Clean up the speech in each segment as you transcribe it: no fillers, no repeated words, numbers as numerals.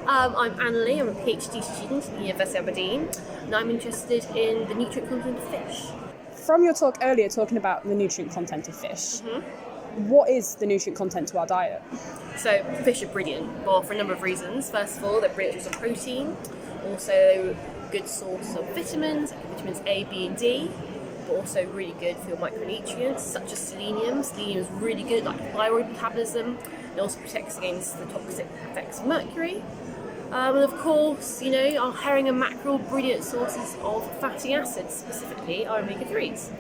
I'm Anneli, I'm a PhD student at the University of Aberdeen, and I'm interested in the nutrient content of fish. From your talk earlier, talking about the nutrient content of fish, what is the nutrient content to our diet? So fish are brilliant, well, for a number of reasons. First of all, they're brilliant source of protein, also good source of vitamins, like vitamins A, B and D, but also really good for your micronutrients, such as selenium. Selenium is really good, like thyroid metabolism. It also protects against the toxic effects of mercury. And of course, our herring and mackerel, brilliant sources of fatty acids, specifically our omega-3s.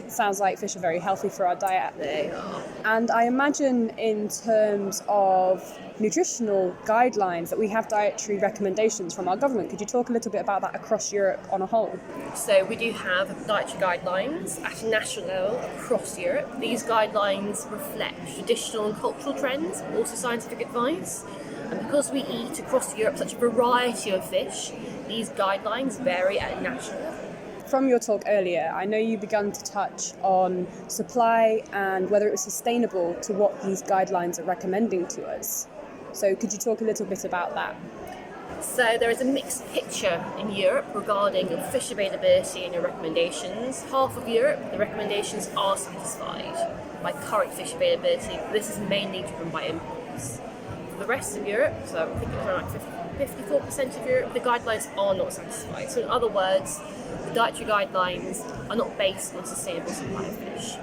Sounds like fish are very healthy for our diet. They are. And I imagine in terms of nutritional guidelines that we have dietary recommendations from our government. Could you talk a little bit about that across Europe on a whole? So we do have dietary guidelines at a national level across Europe. These guidelines reflect traditional and cultural trends, but also scientific advice. And because we eat across Europe such a variety of fish, these guidelines vary at a national level. From your talk earlier, I know you began to touch on supply and whether it was sustainable to what these guidelines are recommending to us. So could you talk a little bit about that? So there is a mixed picture in Europe regarding fish availability and your recommendations. Half of Europe, the recommendations are satisfied by current fish availability. This is mainly driven by imports. For the rest of Europe, so I think it's around 54% of Europe, the guidelines are not satisfied. So in other words, the dietary guidelines are not based on a sustainable supply of fish.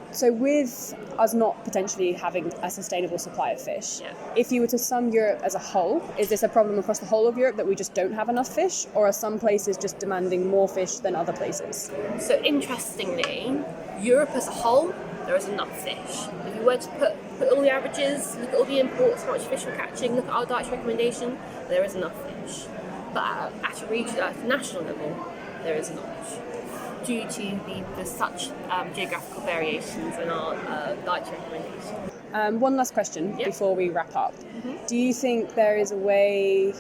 So with us not potentially having a sustainable supply of fish, if you were to sum Europe as a whole, is this a problem across the whole of Europe that we just don't have enough fish, or are some places just demanding more fish than other places? So interestingly, Europe as a whole, there is enough fish. If you were to put all the averages, look at all the imports, how much fish we're catching, look at our dietary recommendation, there is enough fish. But at a national level, there is not, due to the such geographical variations in our dietary recommendation. One last question before we wrap up. Do you think there is a way,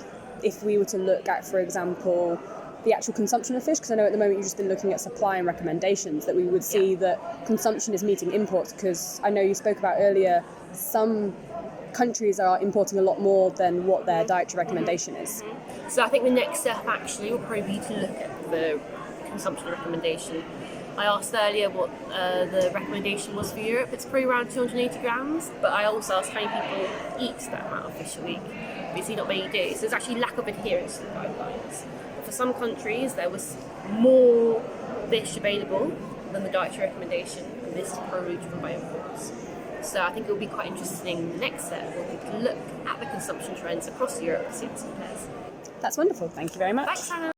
if we were to look at, for example, the actual consumption of fish, because I know at the moment you've just been looking at supply and recommendations, that we would see that consumption is meeting imports? Because I know you spoke about earlier, some countries are importing a lot more than what their dietary recommendation is. So I think the next step actually will probably be to look at the consumption recommendation. I asked earlier what the recommendation was for Europe. It's probably around 280 grams, but I also asked how many people eat that amount of fish a week. Obviously not many do, so there's actually lack of adherence to the guidelines. For some countries, there was more fish available than the dietary recommendation, and this is probably driven by imports. So I think it will be quite interesting. The next step will be to look at the consumption trends across Europe to see what compares. That's wonderful. Thank you very much. Thanks, Hannah.